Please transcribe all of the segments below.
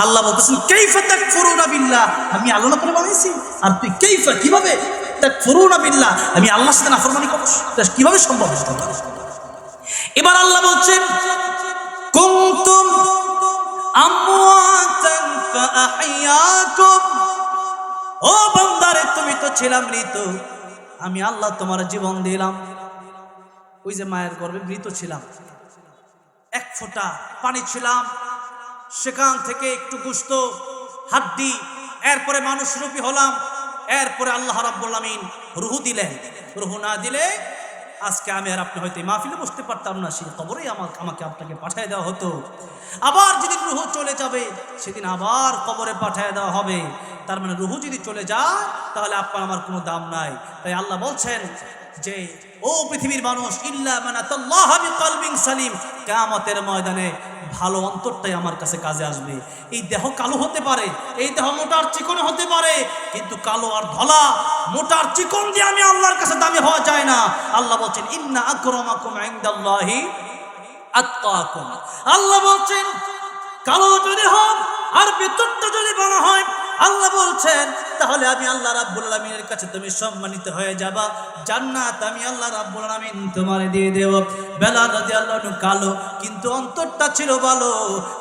আল্লাহ বলতেছেন কাইফা তাকফুরুনা বিল্লাহ, আমি আল্লাহ না করে বানাইছি, আর তুই কাইফা কিভাবে তাকফুরুনা বিল্লাহ, আমি আল্লাহর সাথে নাফরমানি করছ, কিভাবে সম্ভব? এবার আল্লাহ বলছেন কুনতুম আমওয়াতান ফাআহইয়াকুম, ও বান্দারে তুমি তো ছিলাম মৃত, আমি আল্লাহ তোমার জীবন দিলাম। ওই যে মায়ের গর্ভে মৃত ছিলাম, এক ফোঁটা পানি ছিলাম, সেখান থেকে একটু গোশত হাড্ডি, এরপরে মানুষ রূপী হলাম, এরপরে আল্লাহ রাব্বুল আমিন রূহ দিলেন। রূহ না দিলে আজকে আমি আর আপনি হয়তো মাহফিলে বসতে পারতাম না, সেই কবরেই আমাকে আপনাকে পাঠিয়ে দেওয়া হতো। আবার যেদিন রূহ চলে যাবে সেদিন আবার কবরে পাঠিয়ে দেওয়া হবে। তার মানে রূহ যদি চলে যায় তাহলে আপনার আমার কোনো দাম নাই। তাই আল্লাহ বলছেন যে ও পৃথিবীর মানুষ, ইল্লা মান আতাল্লাহা বিকলবিন সালিম, কিয়ামতের ময়দানে ভালো অন্তরটাই আমার কাছে কাজে আসবে। এই দেহ কালো হতে পারে, এই দেহ মোটার চিকন হতে পারে, কিন্তু কালো আর ধলা মোটার চিকন দিয়ে আমি আল্লাহর কাছে দামি হওয়া যায় না। আল্লাহ বলছেন ইন্না আকরামাকুম ইনদাল্লাহি আতকাকুম। আল্লাহ বলছেন কালো যদি হয় আর ভিতরটা যদি ভালো হয়, আল্লাহ বলছেন তাহলে আমি আল্লাহ রাব্বুল আলামিনের কাছে তুমি সম্মানিত হয়ে যাবা, জান্নাত আমি আল্লাহ রাব্বুল আলামিন তোমারে দিয়ে দেব। বেলাল রাদিয়াল্লাহু আনহু কালো কিন্তু অন্তরটা ছিল ভালো।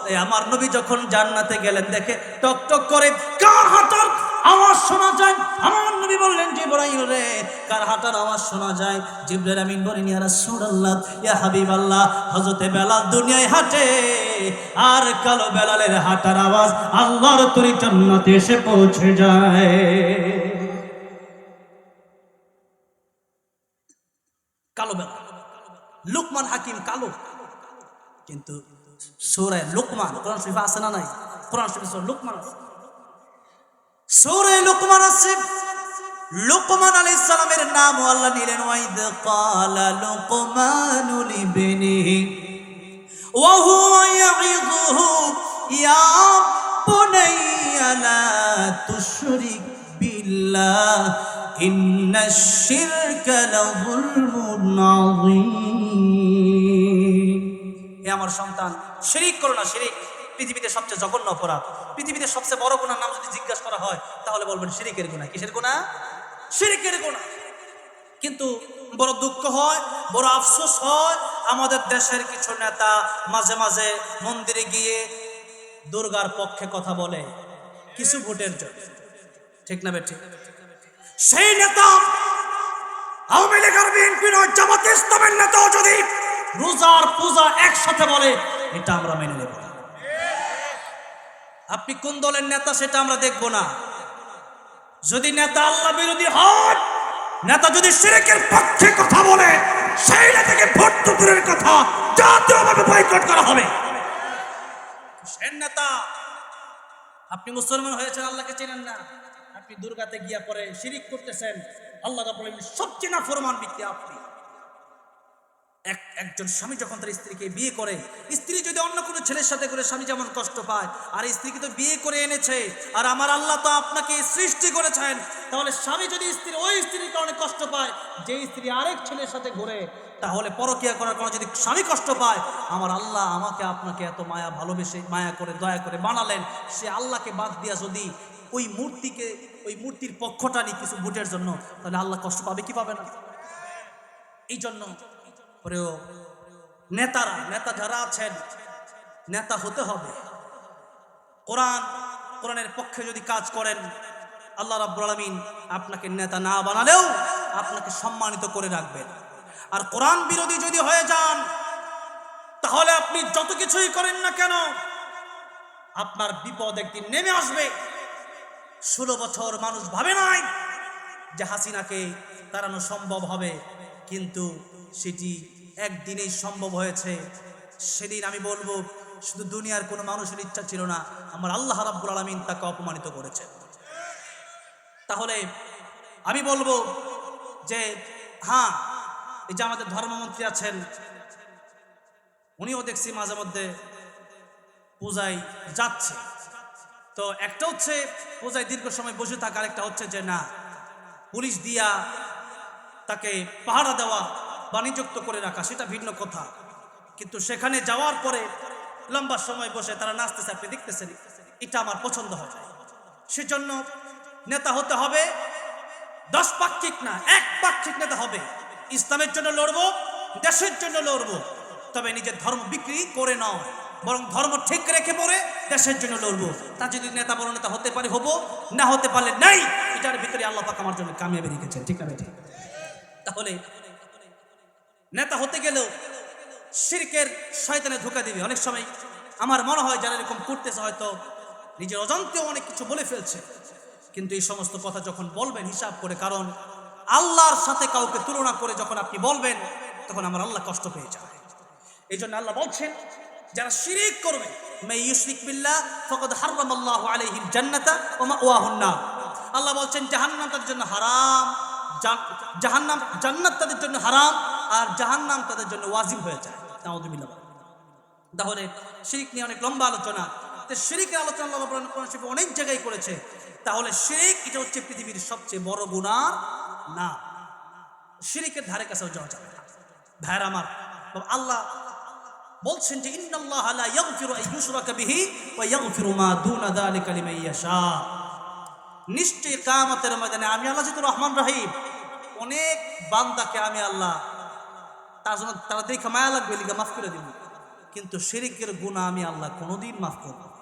তাই আমার নবী যখন জান্নাতে গেলেন দেখে টক টক করে কার হাঁটার আওয়াজ শোনা যায়। আমার নবী বললেন জিবরাইল রে, কার হাঁটার আওয়াজ শোনা যায়? জিবরাইল আমিন বলেন ইয়া রাসূলুল্লাহ, ইয়া হাবিবাল্লাহ, হযরতে বেলাল দুনিয়ায় হাঁটে, আর কালো বেলালের হাঁটার আওয়াজ আল্লাহর তরি জান্নাতে এসে পৌঁছে যায়। কালো বেলাল, লুকমান হাকিম কালো, কিন্তু সূরা লুকমান কোরআন শরীফে আছে না নাই? কোরআন শরীফে সূরা লুকমান আছে, সূরা লুকমান আছে। লুকমান আলাইহিস সালামের নাম আল্লাহ নিলেন ওয়াইদ ক্বালা লুকমানু লিবনিহি ওয়া হুয়া ইয়াইযুহু ইয়া বুনাইয়া লা তুশরিক বিল্লাহ ইন্নাশ শিরকা লাযুলমুন আযীম। হে আমার সন্তান, শিরিক করো না। শিরিক পৃথিবীতে সবচেয়ে জঘন্য অপরাধ। পৃথিবীতে সবচেয়ে বড় গুনার নাম যদি জিজ্ঞাসা করা হয় তাহলে বলবেন শিরিকের গুনাহ। কিসের গুনাহ? শিরিকের গুনাহ। কিন্তু বড় দুঃখ হয়, বড় আফসোস হয়, আমাদের দেশের কিছু নেতা মাঝে মাঝে মন্দিরে গিয়ে দুর্গার পক্ষে কথা বলে কিছু ভোটের জন্য, ঠিক না বেঠিক? সেই নেতা আওয়ামী লীগের, বিএনপির, জামাতে ইসলামের নেতাও যদি রোজার পূজা একসাথে বলে এটা আমরা মেনে নেব না। আপনি কোন দলের নেতা সেটা আমরা দেখব না। যদি নেতা আল্লাহ বিরোধী হয়, নেতা যদি শিরকের পক্ষে কথা বলে, সেই নেতাকে ভোট দূরের কথা জাতীয়ভাবে বয়কট করা হবে। সেই নেতা, আপনি মুসলমান হয়েছেন, আল্লাহকে চেনেন না, আপনি দুর্গাতে গিয়া পরে শিরিক করতেছেন, আল্লাহ রাব্বুল আলামিন সবচেয়ে নাফরমান ব্যক্তি আপনি। একজন স্বামী যখন তার স্ত্রীকে বিয়ে করে, স্ত্রী যদি অন্য কোনো ছেলের সাথে করে স্বামী যেমন কষ্ট পায়, আর স্ত্রীকে তো বিয়ে করে এনেছে, আর আমার আল্লাহ তো আপনাকে সৃষ্টি করেছেন, তাহলে স্বামী যদি ওই স্ত্রীর কারণে কষ্ট পায়, যে স্ত্রী আরেক ছেলের সাথে ঘুরে, তাহলে পরকীয়া করার কারণে যদি স্বামী কষ্ট পায়, আমার আল্লাহ আমাকে আপনাকে এত মায়া, ভালোবেসে মায়া করে দয়া করে বানালেন, সে আল্লাহকে বাদ দিয়া যদি ওই মূর্তির পক্ষটা নিয়ে কিছু ভোটের জন্য, তাহলে আল্লাহ কষ্ট পাবে কি পাবে না? এই জন্য প্রিয় নেতা যারা আছেন, নেতা হতে হবে কোরআনের পক্ষে যদি কাজ করেন, আল্লাহ রাব্বুল আলামিন আপনাকে নেতা না বানালেও আপনাকে সম্মানিত করে রাখবেন। আর কোরআন বিরোধী যদি হয়ে যান, তাহলে আপনি যত কিছুই করেন না কেন আপনার বিপদ একদিন নেমে আসবে। 16 বছর মানুষ ভাবে নাই যে হাসিনাকে তাড়ানো সম্ভব হবে, কিন্তু সেটি একদিনেই সম্ভব হয়েছে। সেদিন আমি বলবো শুধু দুনিয়ার কোনো মানুষের ইচ্ছা ছিল না, আমার আল্লাহ রাব্বুল আলামিন তাকে অপমানিত করেছে। তাহলে আমি বলবো যে হ্যাঁ, এই যে আমাদের ধর্মমন্ত্রী আছেন, উনিও দেখছি মাঝে মধ্যে পূজায় যাচ্ছে। তো একটা হচ্ছে পূজায় দীর্ঘ সময় বসে থাকা, আরেকটা হচ্ছে যে না, পুলিশ দিয়া তাকে পাহারা দেওয়া বা নিযুক্ত করে রাখা, সেটা ভিন্ন কথা। কিন্তু সেখানে যাওয়ার পরে লম্বা সময় বসে তারা নাচতেছে, আপনি দেখতেছেন। এটা আমার পছন্দ হয়। সেজন্য নেতা হতে হবে 10 পাক্ষিক না, 1 পাক্ষিক নেতা হবে। ইসলামের জন্য লড়বো, দেশের জন্য লড়বো, তবে নিজের ধর্ম বিক্রি করে নয়, বরং ধর্ম ঠিক রেখে পড়ে দেশের জন্য লড়বো। তা যদি নেতা বড় নেতা হতে পারে হবো, না হতে পারলে নাই। এটার ভিতরে আল্লাহ পাক আমার জন্য কামিয়াবি রেখেছেন, ঠিক না বেঠিক? তাহলে নেতা হতে গেলেও শিরকের শয়তানে ধোঁকা দিবে। অনেক সময় আমার মনে হয় যারা এরকম করতেছে হয়তো নিজের অজান্তেও অনেক কিছু বলে ফেলছে, কিন্তু এই সমস্ত কথা যখন বলবেন হিসাব করে, কারণ আল্লাহর সাথে কাউকে তুলনা করে যখন আপনি বলবেন তখন আমার আল্লাহ কষ্ট পেয়ে যায়। এই জন্য আল্লাহ বলছেন যারা শিরিক করবে, মা ইউশরিক বিল্লাহ ফাকাদ হারামাল্লাহু আলাইহিল জান্নাতা ওয়া মাওয়াহুন নার। আল্লাহ বলছেন জাহান্নাম তাদের জন্য হারাম, জাহান্নাম জান্নাত তাদের জন্য হারাম, আর জাহান্নাম তাদের জন্য ওয়াজিব হয়ে যায়। নাউযুবিল্লাহ। তাহলে শিরিক নিয়ে অনেক লম্বা আলোচনা, তো শিরিকের আলোচনা আল্লাহ কোরআন শরীফে অনেক জায়গায় করেছে। তাহলে শিরিক এটা হচ্ছে পৃথিবীর সবচেয়ে বড় গুনাহ না, শিরিকের ধারে কাছেও যাওয়া যাবে না। ভাইরা আমার, আল্লাহ বলছেন যে ইন্নাল্লাহা লা ইয়াগফিরু আন ইউশরাকা বিহি ওয়া ইয়াগফিরু মা দুনা যালিকা লিমান ইয়াশা। নিশ্চয়ই কিয়ামতের ময়দানে আমি আল্লাহ যেহেতু রহমান রহিম, অনেক বান্দাকে আমি আল্লাহ তার জন্য তারা দেখে মায়া লাগবে লিগা মাফ করে দিব, কিন্তু শিরিকের গুনাহ আমি আল্লাহ কোনোদিন মাফ করব না।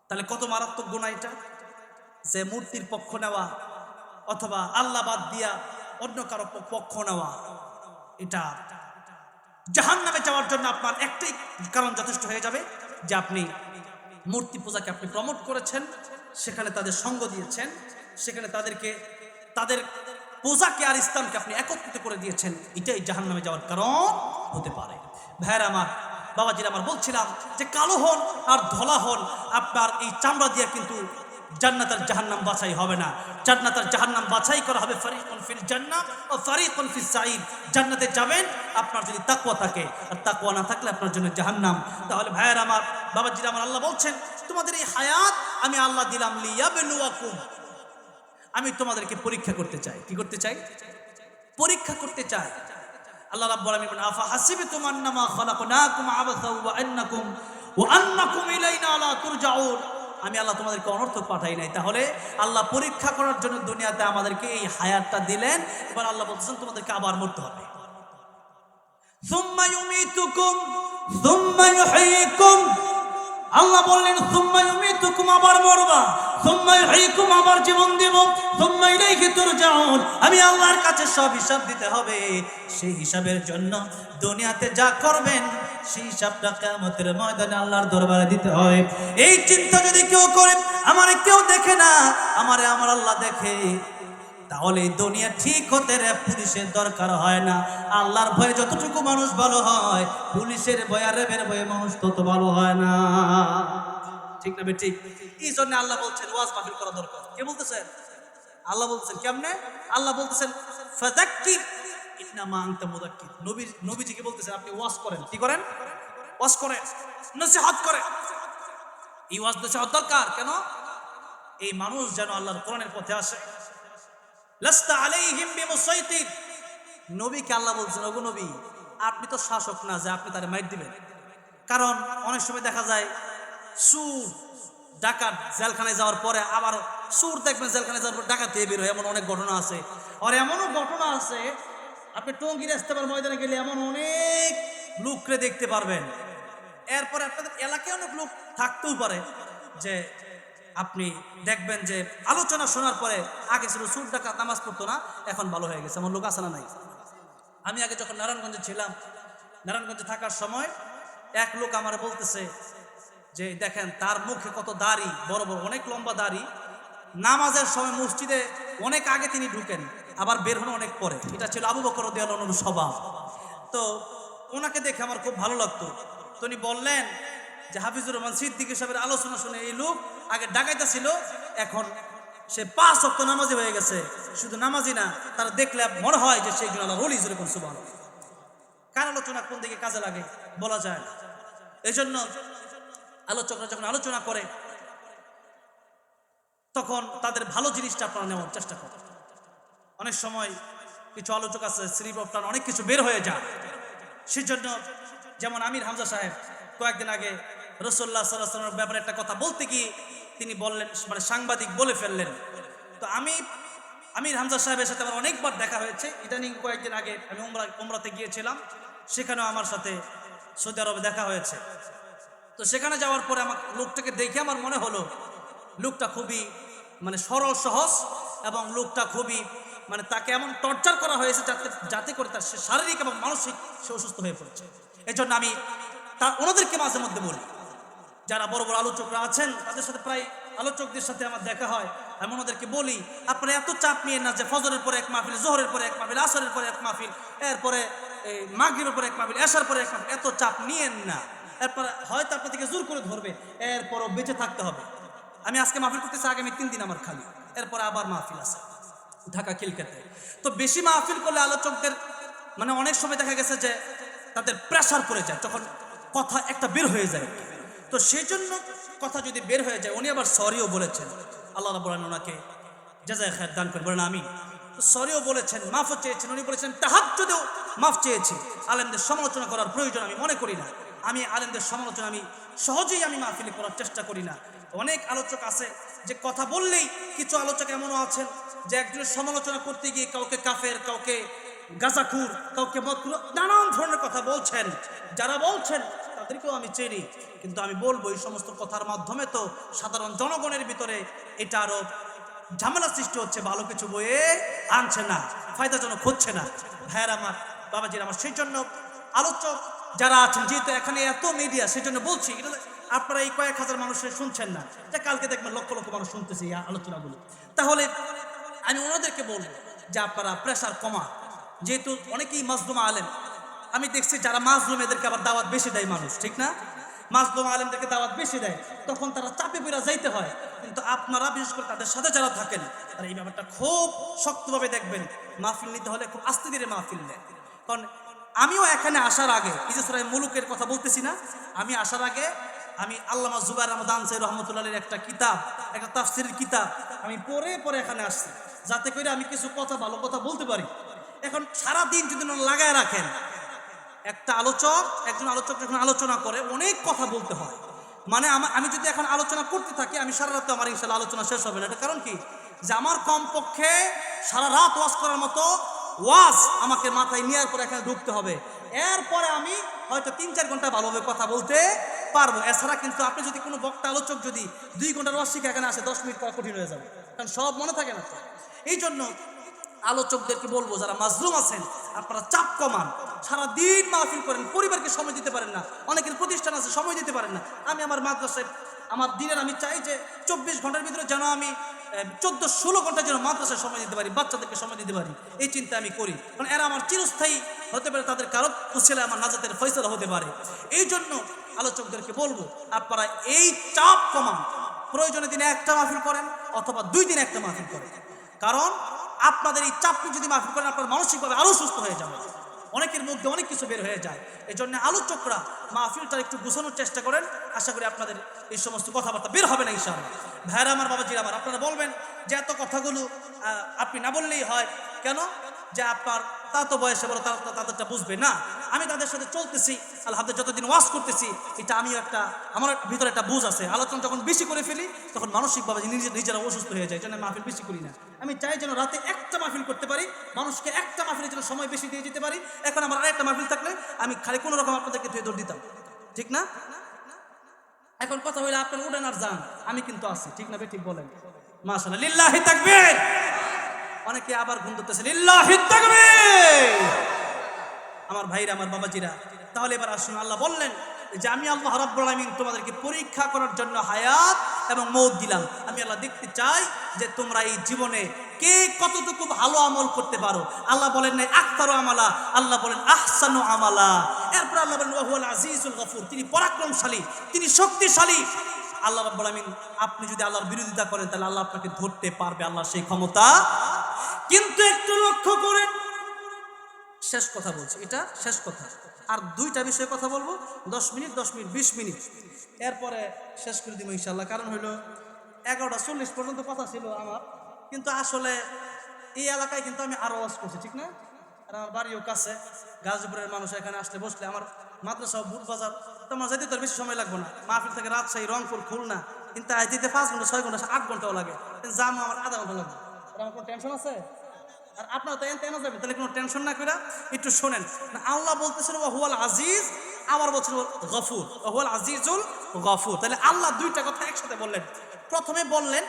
তাহলে কত মারাত্মক গুনাহ এটা, যে মূর্তির পক্ষ নেওয়া অথবা আল্লাহ বাদ দিয়া অন্য কারো পক্ষ নেওয়া, এটা জাহান্নামে যাওয়ার জন্য আপনার একটাই কারণ যথেষ্ট হয়ে যাবে, যে আপনি মূর্তি পূজাকে আপনি প্রমোট করেছেন, সেখানে তাদের সঙ্গ দিয়েছেন, সেখানে তাদের পূজাকে আর ইসলামকে আপনি একত্রিত করে দিয়েছেন। এটাই জাহান্নামে যাওয়ার কারণ হতে পারে। ভাইরা আমার, বাবাজিরা আমার, বলছিলাম যে কালো হন আর ধলা হন, আপনার এই চামড়া দিয়ে কিন্তু জান্নাত আর জাহান্নাম বাছাই হবে না। জান্নাত আর জাহান্নাম বাছাই করা হবে ফারিকুন ফিল জান্নাহ ওয়া ফারিকুন ফিস সাঈদ। জান্নাতে যাবেন আপনার যদি তাকওয়া থাকে, আর তাকওয়া না থাকলে আপনার জন্য জাহান্নাম। তাহলে ভাইয়েরা আমার, বাবাজিরা আমার, আল্লাহ বলছেন তোমাদের এই হায়াত আমি আল্লাহ দিলাম লিয়াবলুয়াকুম, আমি তোমাদেরকে পরীক্ষা করতে চাই। কি করতে চাই? পরীক্ষা করতে চাই। আল্লাহ রাব্বুল আলামিন বলেন আফা হাসিবতুম আন্নামা খালাকনাকুম আবাসা ওয়া আন্নাকুম ইলাইনা লা তুরজাউন। আমি আল্লাহ তোমাদেরকে অনর্থক পাঠাই নাই। তাহলে আল্লাহ পরীক্ষা করার জন্য দুনিয়াতে আমাদেরকে এই হায়াতটা দিলেন। এবার আল্লাহ বলতেছেন তোমাদেরকে আবার মরতে হবে। সুম্মা ইউমিতুকুম সুম্মা ইউহয়িকুম। আল্লাহ বললেন সুম্মা ইউমিতুকুম, আবার মরবা, সুম্মা ইউহয়িকুম, আবার জীবন দেব, সুম্মা ইলাইহি তুরজাউন। আমি আল্লাহর কাছে সব হিসাব দিতে হবে। সেই হিসাবের জন্য দুনিয়াতে যা করবেন সেই হিসাবটা কিয়ামতের ময়দানে আল্লাহর দরবারে দিতে হয়। এই চিন্তা যদি কেউ করে, আমারে কেউ দেখে না, আমারে আমার আল্লাহ দেখে, তাহলে দুনিয়া ঠিক হতে রে পুলিশের দরকার হয় না। আল্লাহর ভয়ে যতটুকু মানুষ ভালো হয়, পুলিশের ভয়ে আর রেবের ভয়ে মানুষ তত ভালো হয় না, ঠিক না ঠিক? এই জন্য আল্লাহ বলছেন ওয়াজ মাহফিল করা দরকার। কে বলতেছেন? আল্লাহ বলতেছেন। কেমনে? আল্লাহ বলতেছেন ফাযাক্কির ইন্নামা আনতা মুযাক্কির। নবীজিকে বলতেছেন আপনি ওয়াজ করেন। কি করেন? ওয়াজ করেন, নসিহত করেন। এই ওয়াজ নসিহত দরকার কেন? এই মানুষ যেন আল্লাহর কোরআনের পথে আসে। লাস্তা আলাইহিম বিমুসাইতির। নবীকে আল্লাহ বলছেন ওগো নবী, আপনি তো শাসক না যে আপনি তারে মাইর দিবেন। কারণ অনেক সময় দেখা যায় চোর ডাকাত জেলখানায় যাওয়ার পরে আবার চোর দেখবেন জেলখানায় যাওয়ার পর ডাকাত হয়ে বের হয়, এমন অনেক ঘটনা আছে। আর এমনও ঘটনা আছে, আপনি টঙ্গীর ইস্তেমার ময়দানে গেলে এমন অনেক লোককে দেখতে পারবেন। এরপরে আপনাদের এলাকায় অনেক লোক থাকতেও পারে, যে আপনি দেখবেন যে আলোচনা শোনার পরে আগে ছিল চোর ডাকাত নামাজ পড়তো না, এখন ভালো হয়ে গেছে। এমন লোক আছে না নাই? আমি আগে যখন নারায়ণগঞ্জে ছিলাম, নারায়ণগঞ্জে থাকার সময় এক লোক আমার বলতেছে যে দেখেন তার মুখে কত দাড়ি, বড় বড় অনেক লম্বা দাড়ি, নামাজের সময় মসজিদে অনেক আগে তিনি ঢুকেন, আবার বের হন অনেক পরে। এটা ছিল আবু বকর রাদিয়াল্লাহু আনহুর স্বভাব। তো ওনাকে দেখে আমার খুব ভালো লাগতো। তো উনি বললেন যে হাফিজুর রহমান সিদ্দিকী সাহেবের আলোচনা শুনে এই লোক আগে ডাকাইতা ছিল, এখন সে 5 ওয়াক্ত নামাজি হয়ে গেছে। শুধু নামাজি না, তারা দেখলে মনে হয় যে সেই আল্লাহর ওলি। জোরে কোন সুবহানাল্লাহ। কার আলোচনা কোন দিকে কাজে লাগে বলা যায় না। এই জন্য আলোচকরা যখন আলোচনা করে তখন তাদের ভালো জিনিসটা আপনারা নেওয়ার চেষ্টা করেন। অনেক সময় কিছু আলোচক আছে স্লিপ অফ টান অনেক কিছু বের হয়ে যায়। সেজন্য যেমন আমির হামজা সাহেব কয়েকদিন আগে রাসূলুল্লাহ সাল্লাল্লাহু আলাইহি ওয়াসাল্লামের ব্যাপারে একটা কথা বলতে গিয়ে তিনি বললেন, মানে সাংবাদিক বলে ফেললেন। তো আমির হামজা সাহেবের সাথে আমার অনেকবার দেখা হয়েছে। ইদানিং কয়েকদিন আগে আমি উমরাতে গিয়েছিলাম, সেখানেও আমার সাথে সৌদি আরবে দেখা হয়েছে। তো সেখানে যাওয়ার পরে আমার লোকটাকে দেখে আমার মনে হলো লোকটা খুবই মানে সরল সহজ, এবং লোকটা খুবই মানে তাকে এমন টর্চার করা হয়েছে যাতে করে তার শারীরিক এবং মানসিক সে অসুস্থ হয়ে পড়েছে। এই জন্য আমি ওনাদেরকে মাঝে মধ্যে বলি, যারা বড় বড় আলোচকরা আছেন তাদের সাথে প্রায় আলোচকদের সাথে আমার দেখা হয়, আমি ওনাদেরকে বলি আপনারা এত চাপ নিয়ে না যে ফজরের পরে এক মাহফিল, জোহরের পরে এক মাহফিল, আসরের পরে এক মাহফিল, এরপরে মাগরিবের পরে এক মাহফিল, এশার পরে এক মাহফিল, এত চাপ নিয়েন না। এরপরে হয়তো আপনাদেরকে জোর করে ধরবে, এরপরও বেঁচে থাকতে হবে। আমি আজকে মাহফিল করতেছি, আগামী 3 দিন আমার খালি, এরপরে আবার মাহফিল আছে ঢাকা খিলক্ষেতে। তো বেশি মাহফিল করলে আলোচকদের মানে অনেক সময় দেখা গেছে যে তাদের প্রেশার পড়ে যায়, যখন কথা একটা বের হয়ে যায়। তো সেই জন্য কথা যদি বের হয়ে যায়, উনি আবার সরিও বলেছেন, আল্লাহ রাব্বুল আলামিন ওনাকে জাযায়ে খায়র দান করেন, বলেন আমিন। তো সরিও বলেছেন, মাফও চেয়েছেন। উনি বলেছেন তাহাজ্জুদেও মাফ চেয়েছি। আলেমদের সমালোচনা করার প্রয়োজন আমি মনে করি না। আমি আলেমদের সমালোচনা আমি সহজেই আমি মাহফিলে করার চেষ্টা করি না। অনেক আলোচক আছে যে কথা বললেই, কিছু আলোচক এমনও আছেন যে একজনের সমালোচনা করতে গিয়ে কাউকে কাফের, কাউকে গাজাখুর, কাউকে মতগুলো নানান ধরনের কথা বলছেন। যারা বলছেন তাদেরকেও আমি চিনি, কিন্তু আমি বলবো এই সমস্ত কথার মাধ্যমে তো সাধারণ জনগণের ভিতরে এটা আরো ঝামেলা সৃষ্টি হচ্ছে, ভালো কিছু বয়ে আনছে না, ফায়দাজনক হচ্ছে না। ভাইয়ের আমার, বাবাজির আমার, সেই জন্য আলোচক যারা আছেন, যেহেতু এখানে এত মিডিয়া, সেই জন্য বলছি আপনারা এই কয়েক হাজার মানুষের শুনছেন না, যে কালকে দেখবেন লক্ষ লক্ষ মানুষ শুনতেছে এই আলোচনাগুলো। তাহলে আমি ওনাদেরকে বলবো যে আপনারা প্রেশার কমা, যেহেতু অনেকেই মাজলুম আলেম, আমি দেখছি যারা মাজলুম এদেরকে আবার দাওয়াত বেশি দেয় মানুষ, ঠিক না? মাজলুম আলেমদেরকে দাওয়াত বেশি দেয়, তখন তারা চাপে পড়ে যাইতে হয়। কিন্তু আপনারা বিশেষ করে তাদের সাথে যারা থাকেন, তারা এই ব্যাপারটা খুব শক্তভাবে দেখবেন। মাহফিল নিতে হলে খুব আস্তে ধীরে মাহফিল নেয়। কারণ আমিও এখানে আসার আগে, এই যে সূরা মুলুকের কথা বলতেছি না, আমি আসার আগে আমি আল্লামা জুবায়ের আহমদ আনসারী রাহমাতুল্লাহির একটা কিতাব, একটা তাফসীরের কিতাব আমি পরে এখানে আসছি, যাতে করে আমি কিছু কথা, ভালো কথা বলতে পারি। এখন সারাদিন যদি লাগায় রাখেন, একজন আলোচক যখন আলোচনা করে অনেক কথা বলতে হয়, মানে আমি যদি এখন আলোচনা করতে থাকি, আমি সারা রাত আমার ইনশাআল্লাহ আলোচনা শেষ হবে না। এটা কারণ কি, যে আমার কমপক্ষে সারা রাত ওয়াজ করার মতো ওয়াজ আমাকে মাথায় নেওয়ার পরে এখানে ঢুকতে হবে। এরপরে আমি হয়তো 3-4 ঘন্টা ভালোভাবে কথা বলতে পারবো। এছাড়া কিন্তু আপনি যদি কোনো বক্তা আলোচক যদি 2 ঘন্টার ওয়াজ শিখে এখানে আসে, 10 মিনিট পর কঠিন হয়ে যাবে, কারণ সব মনে থাকে না। এই জন্য আলোচকদেরকে বলবো, যারা মাজলুম আছেন আপনারা চাপ কমান, সারাদিন মাহফিল করেন, পরিবারকে সময় দিতে পারেন না, অনেকের প্রতিষ্ঠান আছে সময় দিতে পারেন না। আমি আমার মাদ্রাসায় আমার দিনের আমি চাই যে 24 ঘন্টার ভিতরে যেন আমি 14-16 ঘন্টা যেন মাদ্রাসায় সময় দিতে পারি, বাচ্চাদেরকে সময় দিতে পারি, এই চিন্তা আমি করি। কারণ এরা আমার চিরস্থায়ী হতে পারে, তাদের কারো ছেলে আমার নাজাতের ফয়সালা হতে পারে। এই জন্য আলোচকদেরকে বলবো আপনারা এই চাপ কমান, প্রয়োজনে দিনে একটা মাহফিল করেন অথবা 2 দিনে একটা মাহফিল করেন। কারণ আপনাদের এই চাপ যদি মাহফিল করেন, আপনার মানসিকভাবে আরো সুস্থ হয়ে যাবে, অনেকের মধ্যে অনেক কিছু বের হয়ে যায়। এই জন্য আলোচকরা মাহফিলটা একটু গুছানোর চেষ্টা করেন, আশা করি আপনাদের এই সমস্ত কথাবার্তা বের হবে না ইনশাআল্লাহ। ভাইরা আমার, বাবাজিরা আমার, আপনারা বলবেন যে এত কথাগুলো আপনি না বললেই হয়, কেন? যে আপনার তা তো বয়সে বড়, তাদেরটা বুঝবে না। আমি তাদের সাথে চলতেছি আলহামদুলিল্লাহ, যতদিন ওয়াজ করতেছি, এটা আমিও আমার ভিতরে একটা বুঝ আছে। আলোচনা যখন বেশি করে ফেলি তখন মানসিকভাবে নিজেরা অসুস্থ হয়ে যায়। এই জন্য মাহফিল বেশি করি না। আমি চাই যেন রাতে একটা মাহফিল করতে পারি, মানুষকে একটা মাহফিলের জন্য সময় বেশি দিয়ে যেতে পারি। এখন আমার আরেকটা মাহফিল থাকলে আমি খালি কোনো রকম আপনাদেরকে ধুয়ে দৌড় দিতাম, ঠিক না? এখন কথা হইলে আপনার উড়েন আর যান, আমি কিন্তু আছি, ঠিক না? ঠিক বলেন মাশাআল্লাহ, লিল্লাহি তাকবীর। অনেকে আবার ঘুম ধরতেছে, লিল্লাহি তাকবীর। আমার ভাইরা, আমার বাবাজিরা, তাহলে এবার আসুন, আল্লাহ বললেন যে আমি আল্লাহ রাব্বুল আলামিন তোমাদেরকে পরীক্ষা করার জন্য হায়াত এবং মওত দিলাম। আমি আল্লাহ দেখতে চাই যে তোমরা এই জীবনে কে কতটুকু ভালো আমল করতে পারো। আল্লাহ বলেন নাই আকতারু আমালা, আল্লাহ বলেন আহসানু আমালা। এরপর আল্লাহ বলেন ওয়া হুয়াল আজিজুল গফুর, তিনি পরাক্রমশালী, তিনি শক্তিশালী। আল্লাহ রাব্বুল আলামিন, আপনি যদি আল্লাহর বিরোধিতা করেন তাহলে আল্লাহ আপনাকে ধরতে পারবে, আল্লাহ সেই ক্ষমতা। কিন্তু একটু লক্ষ্য করেন, শেষ কথা বলছি, এটা শেষ কথা, আর 2টা বিষয়ে কথা বলবো, 10 মিনিট 20 মিনিট, এরপরে শেষ করে দিব ইনশাআল্লাহ। কারণ হলো 11:40 পর্যন্ত কথা ছিল আমার, কিন্তু আসলে এই এলাকায় কিন্তু আমি আরো ওয়াজ করছি, ঠিক না? আর আমার বাড়িও কাছে, গাজীপুরের মানুষ এখানে আসলে বসলে, আমার মাদ্রাসা বুট বাজার তোমার যাইতে তোর বেশি সময় লাগবে না, মাহফিল থেকে রাজশাহী, রংপুর, খুলনা, কিন্তু আজ দিতে 5 ঘন্টা 6 ঘন্টা 8 ঘন্টাও লাগে, জাম আমার আধা ঘন্টা লাগবে। আমার কোনো টেনশন আছে? আর আপনারা তো এনতে এনে যাবেন, তাহলে কোনো টেনশন না করে একটু শোনেন। আল্লাহ বলতেছেন ওয়াহুয়াল আজিজ, আবার বলছেন গফুর, ওয়াহুয়াল আজিজুল গফুর। তাহলে আল্লাহ দুইটা কথা একসাথে বললেন। প্রথমে বললেন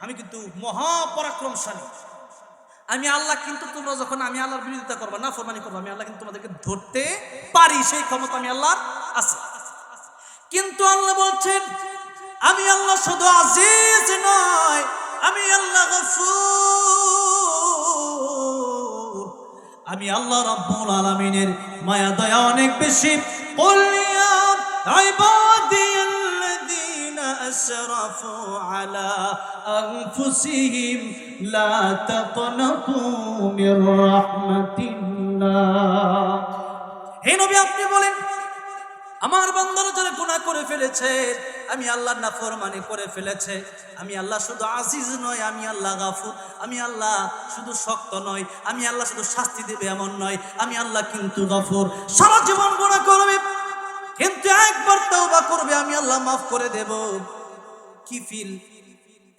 আমি কিন্তু মহাপরাক্রমশালী, আমি আল্লাহ, কিন্তু তোমরা যখন আমি আল্লাহর বিরোধিতা করবা, না ফরমানি করবা, আমি আল্লাহ কিন্তু তোমাদেরকে ধরতে পারি, সেই ক্ষমতা আমি আল্লাহর আছে। কিন্তু আল্লাহ বলছেন আমি আল্লাহ শুধু আজিজ নয়, আমি আল্লাহ গফুর, আমি আল্লাহ রাব্বুল আলামিনের মায়া দয়া অনেক বেশি। কুল ইয়া ইবাদিয়াল্লাযীনা আসরাফু আলা আনফুসিহিম লা তাকনাতু মির রাহমাতিল্লাহ। হে নবী আপনি বলেন আমার বান্দারা যারা গুনাহ করে ফেলেছে, আমি আল্লাহর নাফরমানি করে ফেলেছে, আমি আল্লাহ শুধু আজিজ নয়, আমি আল্লাহ গাফুর, আমি আল্লাহ শুধু শক্ত নয়, আমি আল্লাহ শুধু শাস্তি দেবে এমন নয়, আমি আল্লাহ কিন্তু গাফুর। সারা জীবন গুনাহ করবে কিন্তু একবার তওবা করবে, আমি আল্লাহ মাফ করে দেব। কিফিল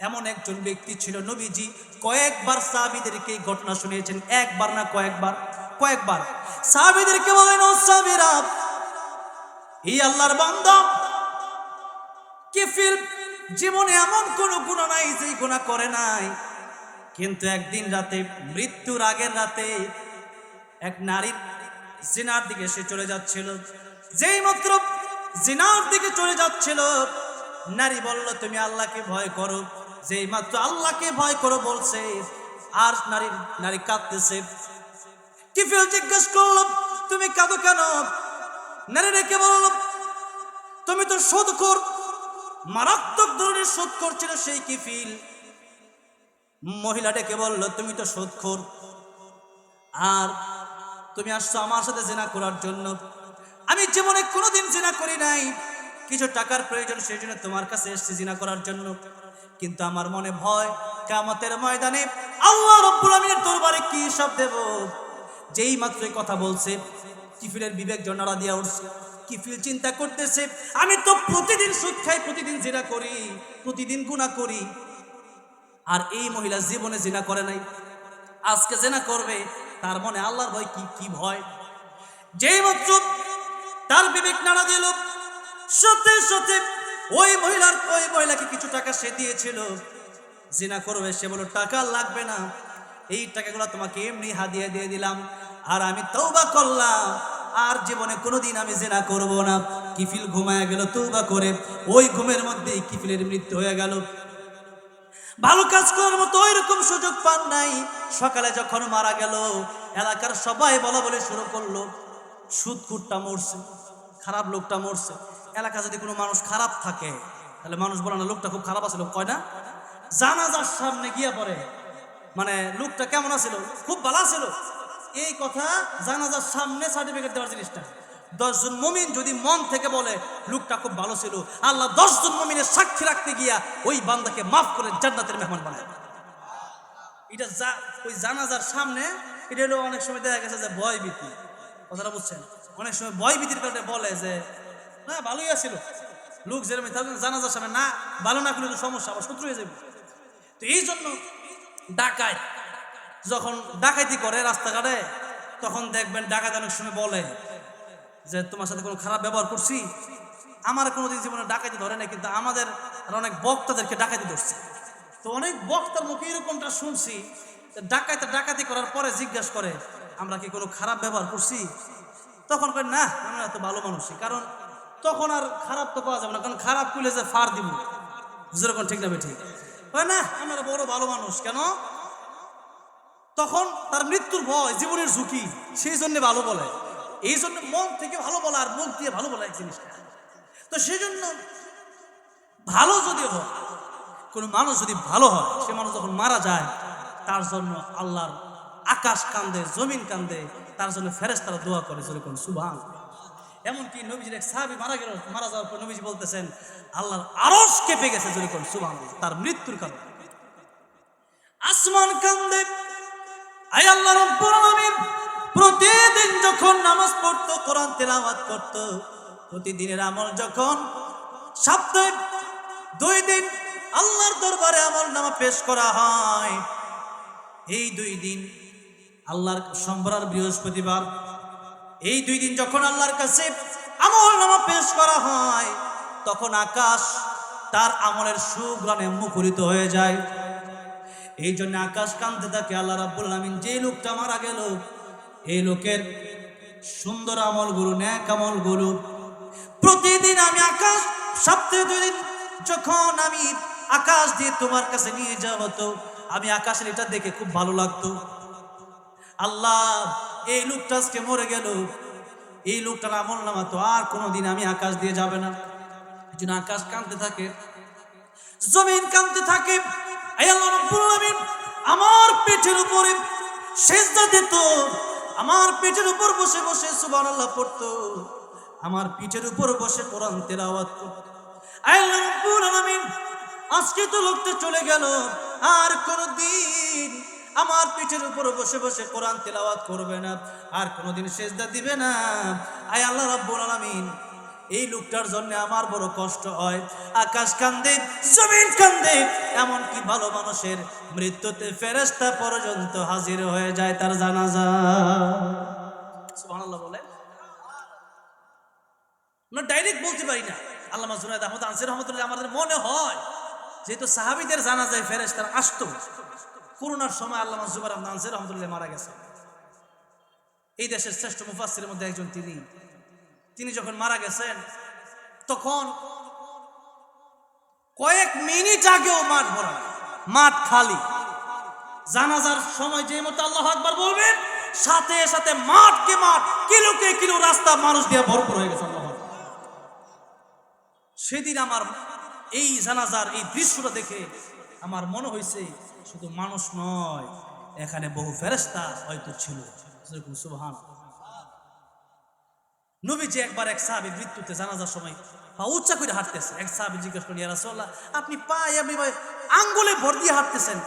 এমন একজন ব্যক্তি ছিল, নবীজি কয়েকবার সাহাবীদেরকে এই ঘটনা শুনিয়েছেন, একবার না কয়েকবার, কয়েকবার সাহাবীদেরকে বলেন ও সাহাবীরা, এই আল্লাহর বান্দা কিফিল জীবনে এমন কোনো গুনাহ নাই যে গুনাহ করে নাই, কিন্তু একদিন রাতে, মৃত্যুর আগের রাতে, এক নারীর জিনার দিকে সে চলে যাচ্ছিল। যেই মাত্র জিনার দিকে চলে যাচ্ছিল, নারী বলল তুমি আল্লাহকে ভয় করো। যেই মাত্র আল্লাহকে ভয় করো বলছে, আর নারী কাঁদতেছে। কিফিল জিজ্ঞেস করল তুমি কাঁদো কেন? নারী রেখে বলল তুমি তো সুদখোর, মারাত্মক ধরনের সুদখোর ছিল সেই কিফিল। মহিলা ডেকে বলল তুমি তো সুদখোর, আর তুমি আসছো আমার সাথে জিনা করার জন্য। আমি জীবনে কোনোদিন জিনা করি নাই, কিছু টাকার প্রয়োজন সেই জন্য তোমার কাছে এসেছি জিনা করার জন্য, কিন্তু আমার মনে ভয় কিয়ামতের ময়দানে আল্লাহ রাব্বুল আমিনের দরবারে কি হিসাব দেব। যেই মাত্র এই কথা বলছে, কিফিলের বিবেক জন্নারা দিয়া উঠছে। কিফিল চিন্তা করতেছে আমি তো প্রতিদিন সুদ খাই, প্রতিদিন জিনা করি, প্রতিদিন গুনাহ করি, আর এই মহিলা জীবনে জিনা করে নাই, আজকে জিনা করবে। তার মনে আল্লাহর ভয় কি ভয়। যেই মাত্র তার বিবেক নাড়া দিল, সাথে সাথে ওই মহিলাকে কিছু টাকা সে দিয়েছিল জিনা করবে। সে বলল টাকা লাগবে না, এই টাকাগুলো তোমাকে এমনি হাদিয়া দিয়ে দিলাম, আর আমি তওবা করলাম, আর জীবনে কোনোদিন আমি জিনা করব না। কিফিল ঘুমায় গেল তওবা করে, ওই ঘুমের মধ্যেই কিফিলের মৃত্যু হয়ে গেল। ভালো কাজ করার মতো ওই রকম সুযোগ পান নাই। সকালে যখন মারা গেল, এলাকার সবাই বলা বলে শুরু করলো সুদখোরটা মরছে, খারাপ লোকটা মরছে। এলাকা যদি কোনো মানুষ খারাপ থাকে তাহলে মানুষ বলে না লোকটা খুব খারাপ আছে, লোক কয় না। জানাজার সামনে গিয়া পড়ে মানে লোকটা কেমন আছিল, খুব ভালো ছিল, এই কথা জানাজার সামনে সার্টিফিকেট দেওয়ার জিনিসটা। 10 জন মুমিন যদি মন থেকে বলে লোকটা খুব ভালো ছিল, আল্লাহ 10 জন মুমিনের সাক্ষী রাখতে গিয়া ওই বান্দাকে মাফ করে জান্নাতের মেহমান বানায়। এটা ওই জানাজার সামনে, এটা হলো অনেক সময় দেখা গেছে যে ভয় ভীতি, কথাটা বুঝছেন, অনেক সময় ভয় ভীতির কারণে বলে যে না ভালোই আছিল লোক, যেরকম জানাজার সামনে না ভালো না করলে তো সমস্যা, আবার শত্রু হয়ে যাবে। তো এই জন্য ডাকাত যখন ডাকাতি করে রাস্তাঘাটে, তখন দেখবেন ডাকাত অনেক সময় বলে যে তোমার সাথে কোনো খারাপ ব্যবহার করছি। আমার কোনোদিন জীবনে ডাকাতি ধরে নাই, কিন্তু আমাদের আর অনেক বক্তাদেরকে ডাকাতি ধরছে। তো অনেক বক্তার মুখে এরকমটা শুনছি, ডাকাতি করার পরে জিজ্ঞাসা করে আমরা কি কোনো খারাপ ব্যবহার করছি? তখন কয় না আমরা তো ভালো মানুষই, কারণ তখন আর খারাপ তো পাওয়া যাবে না, কারণ খারাপ করলে যে ফার দিব, যেরকম ঠিক না ঠিক হয় না, আমরা বড় ভালো মানুষ কেন, তখন তার মৃত্যুর ভয়, জীবনের ঝুঁকি, সেই জন্য ভালো বলে। এই জন্য মন থেকে ভালো বলা আর মুখ দিয়ে ভালো বলা এক জিনিসটা। তো সেই জন্য ভালো যদি হয়, কোনো মানুষ যদি ভালো হয়, সে মানুষ যখন মারা যায় তার জন্য আল্লাহর আকাশ কান্দে, জমিন কান্দে, তার জন্য ফেরেশতারা দোয়া করে, যেরকম সুবহান। এমনকি নবীজির এক সাহাবী মারা যাওয়ার পর নবীজি বলতেছেন আল্লাহর আরশ কেঁপে গেছে, যেরকম সুবহান, তার মৃত্যুর কারণে। আসমান কান্দে। আয় আল্লাহ রাব্বুল আলামিন প্রতিদিন যখন নামাজ পড়তো, কোরআন তেলাওয়াত করতো, প্রতিদিনের আমল যখন সপ্তাহে 2 দিন আল্লাহর দরবারে আমল নামা পেশ করা হয়, এই 2 দিন আল্লাহর সোমবার আর বৃহস্পতিবার, এই 2 দিন যখন আল্লাহর কাছে আমল নামা পেশ করা হয়, তখন আকাশ তার আমলের সুঘ্রাণে মুখরিত হয়ে যায়। এই জন্য আকাশ কাঁদতে থাকে, আল্লাহ রাব্বুল আলামিন যে লোকটা মারা গেল, এই লোকের সুন্দর আমলগুলো, নেক আমলগুলো প্রতিদিন আমি আকাশ সপ্তাহে 2 দিন যখন আমি আকাশ দিয়ে তোমার কাছে নিয়ে যাওয়া হতো, আমি আকাশের এটা দেখে খুব ভালো লাগতো। আল্লাহ, এই লোকটা আজকে মরে গেল, এই লোকটার আমল নামা তো আর কোনোদিন আমি আকাশ দিয়ে যাবে না। এই জন্য আকাশ কাঁদতে থাকে, জমিন কাঁদতে থাকে। এই আল্লাহ রাব্বুল আলামিন আমার পেটের উপরে সিজদা দিত, আমার পেটের উপর বসে বসে সুবহানাল্লাহ পড়তো, আমার পিঠের উপর বসে কোরআন তেলাওয়াত করত। এই আল্লাহ রাব্বুল আলামিন আজকে তো লোকটা চলে গেল, আর কোনোদিন আমার পিঠের উপর বসে বসে কোরআন তেলাওয়াত করবে না, আর কোনোদিন সিজদা দিবে না। আয় আল্লাহ রাব্বুল আলামিন, এই লোকটার জন্য আমার বড় কষ্ট হয়। আকাশ কান্দে, জমিন কান্দে, এমনকি ভালো মানুষের মৃত্যুতে ফেরেশতা পর্যন্ত হাজির হয়ে যায় তার জানাজা। সুবহানাল্লাহ বলে আমরা ডাইরেক্ট বলতে পারি না। আল্লামা জুনায়েদ আহমদ আনসারী রহমাতুল্লাহ আমাদের মনে হয় যেহেতু সাহাবীদের জানাজায় ফেরেশতারা আসতো। করোনার সময় আল্লামা জুবাইর আহমদ আনসারী রহমাতুল্লাহ মারা গেছে, এই দেশের শ্রেষ্ঠ মুফাসসিরের মধ্যে একজন। তিনি যখন মারা গেছেন তখন কয়েক মিনিট আগেও মাঠ ভরা, মাঠ খালি। জানাজার সময় যে মতো আল্লাহু আকবার বলবেন, সাথে সাথে মাঠকে মাঠ, কিলোকে কিলো রাস্তা মানুষ দিয়ে ভরপুর হয়ে গেছে। আল্লাহু আকবার। সেদিন আমার এই জানাজার এই দৃশ্যটা দেখে আমার মনে হয়েছে শুধু মানুষ নয়, এখানে বহু ফেরেশতা হয়তো ছিল। সুবহানাল্লাহ। নবীজি একবার এক সাহাবীর মৃত্যুতে জানাজার সময় পা উঁচা করে হাঁটতেছে। এক সাহাবী জিজ্ঞেস করেন, ইয়া রাসূলুল্লাহ, আপনি পা এভাবে আঙ্গুলে ভর দিয়ে হাঁটতেছেন।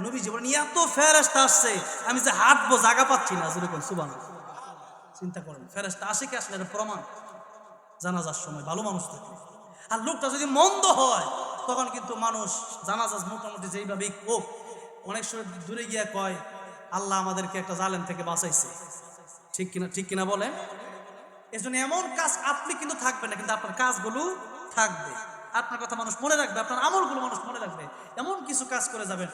নবীজি বলেন, এত ফেরেশতা আসছে, আমি যে হাঁটবো জায়গা পাচ্ছি না। সুবহানাল্লাহ। চিন্তা করেন, ফেরেশতা আসে কি আসলে? এটা প্রমাণ। জানাজার সময় ভালো মানুষ থাকে, আর লোকটা যদি মন্দ হয় তখন কিন্তু মানুষ জানাজা মোটামুটি যেইভাবেই হোক, অনেক সময় দূরে গিয়া কয়, আল্লাহ আমাদেরকে একটা জালেম থেকে বাঁচাইছে। ঠিক কিনা? ঠিক কিনা বলেন? এর জন্য এমন কাজ আপনি কিন্তু থাকবেন না, কিন্তু আপনার কাজগুলো থাকবে। আপনার কথা মানুষ মনে রাখবে, আপনার আমলগুলো মানুষ মনে রাখবে। এমন কিছু কাজ করে যাবেন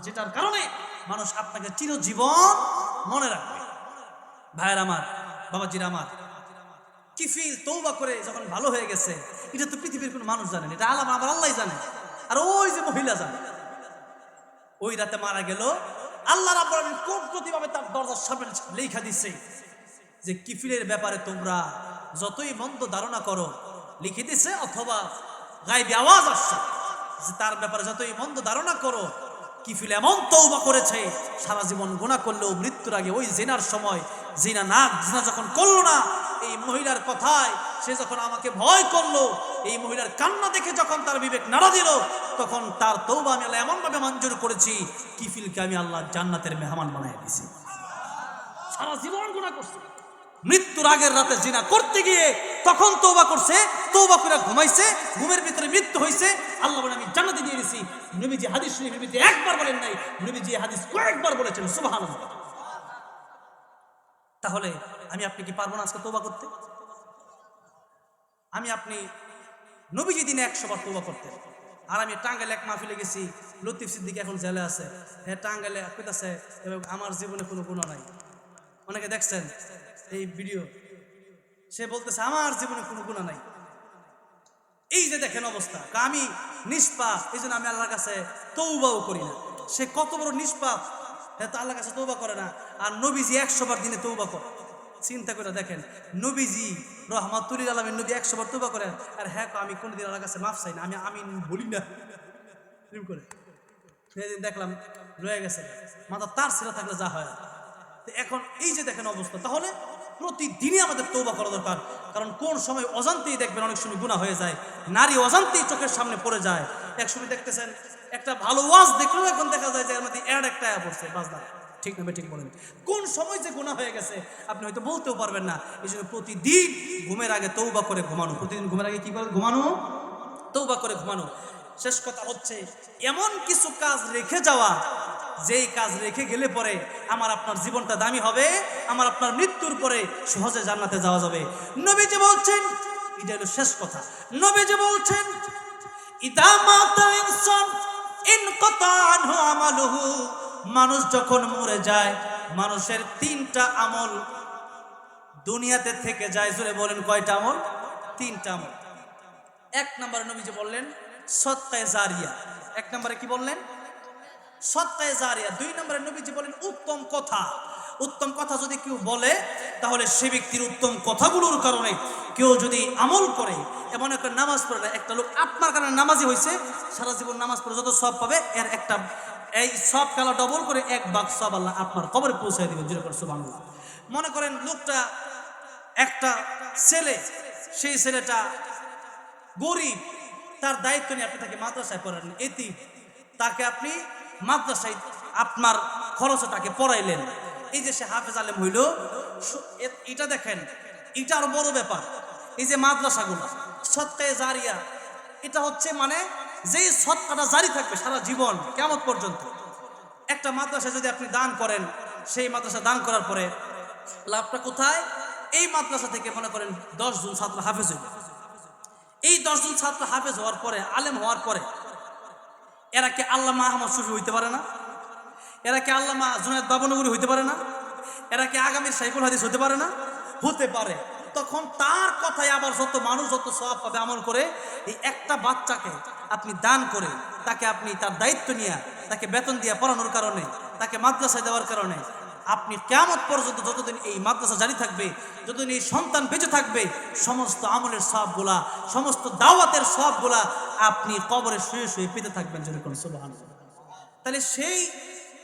যেটার কারণে মানুষ আপনাকে চিরজীবন মনে রাখবে। ভাইয়ের আমার, বাবাজির আমার, কিফিল তওবা করে যখন ভালো হয়ে গেছে, এটা তো পৃথিবীর কোনো মানুষ জানেন, এটা আল্লাহ, আমার আল্লাহই জানে। আর ওই যে মহিলা জানে, ওই রাতে মারা গেল, আল্লাহ রাব্বুল আলামিন কুদরতিভাবে তার দরজার সামনে লেখা দিচ্ছে যে কিফিলের ব্যাপারে তোমরা যতই মন্দ ধারণা করো, লিখে দিছে, অথবা গায়বী আওয়াজ আসছে যে তার ব্যাপারে যতই মন্দ ধারণা করো, কিফিল এমন তওবা করেছে, সারা জীবন গুনাহ করলেও মৃত্যুর আগে ওই জিনার সময় জিনা যখন করলো না, এই মহিলার কথায় সে যখন আমাকে ভয় করলো, এই মহিলার কান্না দেখে যখন তার বিবেক নাড়া দিল, তখন তার তওবা আমি আল্লাহ এমনভাবে মঞ্জুর করেছি, কিফিলকে আমি আল্লাহ জান্নাতের মেহমান বানিয়ে দিয়েছি। সারা জীবন গুনাহ করছে, মৃত্যুর আগের রাতে জিনা করতে গিয়ে তখন তওবা করছে, তওবা করে ঘুমাইছে, ঘুমের ভিতরে মৃত্যু হয়েছে, আল্লাহ বলে আমি জান্নাতে দিয়ে দিয়েছি। নবীজি হাদিস শরীফের ভিতরে একবার বলেন নাই, নবীজি হাদিস কয়েকবার বলেছেন। সুবহানাল্লাহ। তাহলে আমি আপনি কি পারবো না আজকে তওবা করতে? আমি আপনি নবীজি দিনে 100 বার তওবা করতেন। আর আমি টাঙ্গাইলে এক মাহফিলে গেছি, লতিফ সিদ্দিক এখন জেলে আছে, হ্যাঁ টাঙ্গাইলে কইতাছে আমার জীবনে কোনো গুনাহ নাই। অনেকে দেখছেন এই ভিডিও, সে বলতেছে আমার জীবনে কোনো গুনাহ নাই। এই যে দেখেন অবস্থা, আমি নিষ্পাপ, এই জন্য আমি আল্লাহর কাছে তওবাও করি না। সে কত বড় নিষ্পাপ, হ্যাঁ তো আল্লাহর কাছে তওবা করে না, আর নবীজি 100 বার দিনে তওবা করে। চিন্তা করে দেখেন, নবীজি রহমাতুল লিল আলামিন নবী 100 বার তওবা করেন, আর হ্যাঁ আমি কোনদিন আল্লাহর কাছে মাফ চাই না, আমি আমিন বলি না। করে সেদিন দেখলাম রয়ে গেছে, মাথা তার ছেড়ে থাকলে যা হয়। তো এখন এই যে দেখেন অবস্থা, তাহলে প্রতিদিনই আমাদের তওবা করা দরকার। কারণ কোন সময় অজান্তেই দেখবেন অনেক সময় গুনাহ হয়ে যায়, নারী অজান্তেই চোখের সামনে পড়ে যায়। এক সময় দেখতেছেন একটা ভালো ওয়াজ দেখলেও এখন দেখা যায় যে এর মধ্যে অ্যাড একটা পড়ছে, বাজনা ঠিক না ঠিক বলেন? কোন সময় যে গুনাহ হয়ে গেছে আপনি হয়তো বলতেও পারবেন না। এই জন্য প্রতিদিন ঘুমের আগে তওবা করে ঘুমানো। প্রতিদিন ঘুমের আগে কি করে ঘুমানো? তওবা করে ঘুমানো। শেষ কথা হচ্ছে এমন কিছু কাজ রেখে যাওয়া, যেই কাজ রেখে গেলে পরে আমার আপনার জীবনটা দামি হবে, আমার আপনার মৃত্যুর পরে সহজে জান্নাতে যাওয়া যাবে। নবীজি বলছেন, এটা হলো শেষ কথা, নবীজি বলছেন ইদা মাতাল ইনসান ইনকাতা আনহু আমালুহু, মানুষ যখন মরে যায় মানুষের 3টা আমল দুনিয়াতে থেকে যায়। জোরে বলেন কয়টা আমল? 3টা আমল। 1 নম্বরে নবীজি বললেন সদকায়ে জারিয়া। 1 নম্বরে কি বললেন? সদকায়ে জারিয়া। 2 নম্বরে নবীজি বলেন উত্তম কথা। উত্তম কথা যদি কেউ বলে তাহলে সে ব্যক্তির উত্তম কথাগুলোর কারণে কেউ যদি আমল করে, এমন একটা নামাজ পড়ে না, একটা লোক আপনার কারণে নামাজি হয়েছে, সারা জীবন নামাজ পড়ে যত সব পাবে এর একটা এই সব কালা ডবল করে 1 ভাগ সব আল্লাহ আপনার কবরে পৌঁছায় দিবেন। যেরকম সুবহানাল্লাহ। মনে করেন লোকটা একটা ছেলে, সেই ছেলেটা গরিব, তার দায়িত্ব নিয়ে আপনি তাকে মাদ্রাসায় পড়ালেন, এতিম, তাকে আপনি মাদ্রাসায় আপনার খরচে তাকে পড়াইলেন, এই যে সে হাফেজ আলেম হইল, এটা দেখেন এটা আরো বড় ব্যাপার। এই যে মাদ্রাসাগুলো সদকায়ে জারিয়া, এটা হচ্ছে মানে যেই সদকাটা জারি থাকবে সারা জীবন কিয়ামত পর্যন্ত। একটা মাদ্রাসা যদি আপনি দান করেন, সেই মাদ্রাসা দান করার পরে লাভটা কোথায়? এই মাদ্রাসা থেকে মনে করেন 10 জন ছাত্র হাফেজ হইল। এই 10 জন ছাত্র হাফেজ হওয়ার পরে, আলেম হওয়ার পরে, এরা কি আল্লামা আহমদ শফি হইতে পারে না? এরা কি আল্লামা জুনায়েদ বাবনগরী হইতে পারে না? এরা কি আগামীর শাইখুল হাদিস হতে পারে না? হতে পারে। তখন তার কথায় আবার যত মানুষ যত সওয়াব পাবে আমল করে, এই একটা বাচ্চাকে আপনি দান করে তাকে আপনি তার দায়িত্ব নিয়ে তাকে বেতন দিয়ে পড়ানোর কারণে, তাকে মাদ্রাসায় দেওয়ার কারণে আপনি কিয়ামত পর্যন্ত যতদিন এই মাদ্রাসা জারি থাকবে, যতদিন এই সন্তান বেঁচে থাকবে, সমস্ত আমলের সওয়াবগুলা, সমস্ত দাওয়াতের সওয়াবগুলা আপনি কবরে শুয়ে শুয়ে পেতে থাকবেন। যেরকম সুবহানাল্লাহ। তাহলে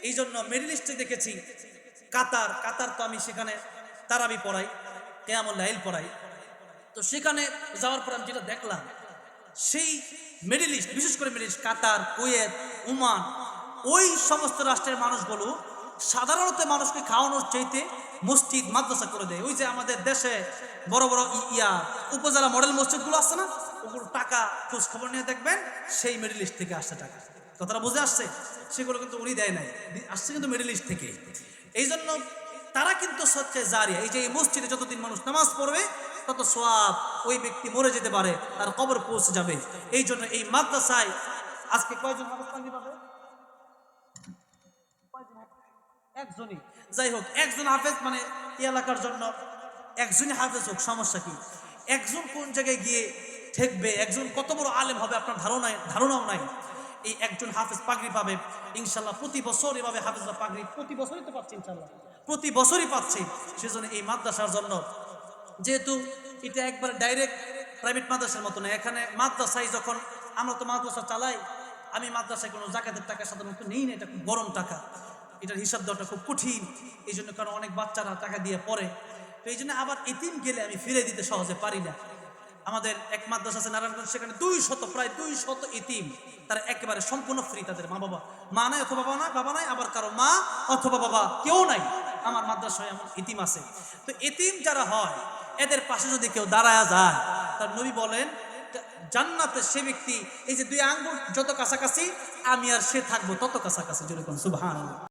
এই জন্য মিডল ইস্টে দেখেছি কাতার তো আমি সেখানে তারাবি পড়াই, কিয়ামুল লাইল পড়াই। তো সেখানে যাওয়ার পর আমি যেটা দেখলাম, সেই মিডল ইস্ট, বিশেষ করে মিডল ইস্ট, কাতার, কুয়েত, ওমান, ওই সমস্ত রাষ্ট্রের মানুষগুলো সাধারণত মানুষকে খাওয়ানোর চাইতে মসজিদ মাদ্রাসা করে দেয়। ওই যে আমাদের দেশে বড় বড় উপজেলা মডেল মসজিদগুলো আছে না, ওগুলো টাকা খোঁজ খবর নিয়ে দেখবেন সেই মিডল ইস্ট থেকে আসছে টাকা। কথাটা বুঝে আসছে? সেগুলো কিন্তু উনি দেয় নাই, আসছে কিন্তু মিডল ইস্ট থেকে। এই জন্য তারা কিন্তু সদকায়ে জারিয়া, এই যে এই মসজিদে যতদিন মানুষ নামাজ পড়বে তত সওয়াব, ওই ব্যক্তি মরে যেতে পারে, তার কবর পৌঁছে যাবে। এই জন্য এই মাদ্রাসায় আজকে কয়জন হাফেজ পাবে? একজনই। যাই হোক, একজন হাফেজ মানে এই এলাকার জন্য একজনই হাফেজ হোক, সমস্যা কি? একজন কোন জায়গায় গিয়ে ঠেকবে, একজন কত বড় আলেম হবে আপনার ধারণাও নাই। এই একজন হাফেজ পাগড়ি পাবে ইনশাল্লাহ। প্রতি বছর এভাবে হাফেজরা পাগড়ি প্রতি বছরই তো পাচ্ছে, ইনশাল্লাহ প্রতি বছরই পাচ্ছে। সেজন্য এই মাদ্রাসার জন্য, যেহেতু এটা একবার ডাইরেক্ট প্রাইভেট মাদ্রাসার মতো না, এখানে মাদ্রাসায় যখন আমরা তো মাদ্রাসা চালাই, আমি মাদ্রাসায় কোনো জাকাতের টাকা সাধারণত নেই না, এটা খুব গরম টাকা, এটার হিসাব দেওয়াটা খুব কঠিন। এই জন্য কারণ অনেক বাচ্চারা টাকা দিয়ে পড়ে, তো এই জন্য আবার এতিম গেলে আমি ফিরে দিতে সহজে পারি না। আমাদের এক মাদ্রাসা আছে নারায়ণগঞ্জ, সেখানে প্রায় 200 এতিম, তারা একেবারে সম্পূর্ণ ফ্রি। তাদের মা নাই অথবা বাবা নাই, আবার কারো মা অথবা বাবা কেউ নাই। আমার মাদ্রাসায় এমন এতিম আছে। তো এতিম যারা হয় এদের পাশে যদি কেউ দাঁড়ায় যায়, তার নবী বলেন জান্নাতে সে ব্যক্তি এই যে 2 আঙ্গুল যত কাছাকাছি আমি আর সে থাকবো তত কাছাকাছি। যেরকম সুবহানাল্লাহ।